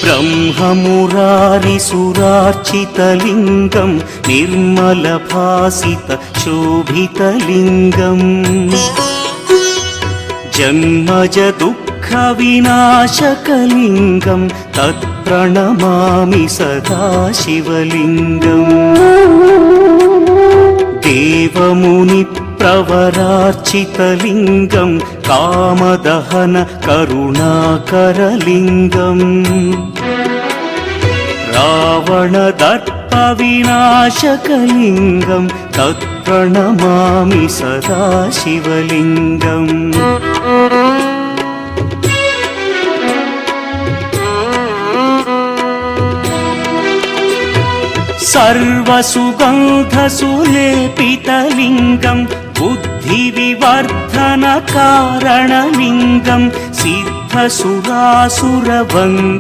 ब्रह्ममुरारिसुरार्चितलिङ्गं निर्मलभासितशोभितलिङ्गम् जन्मज दुःखविनाशकलिङ्गं तत्प्रणमामि सदा शिवलिङ्गम् देवमुनिप्रवरार्चितलिङ्गं कामदहन करुणाकरलिङ्गम् रावणदर्पविनाशकलिङ्गं तत्प्रणमामि सदा शिवलिङ्गम् सर्वसुगन्धसुलेपितलिङ्गं बुद्धिविवर्धनकारणलिङ्गं सिद्धसुरासुरवन्दितलिङ्गम्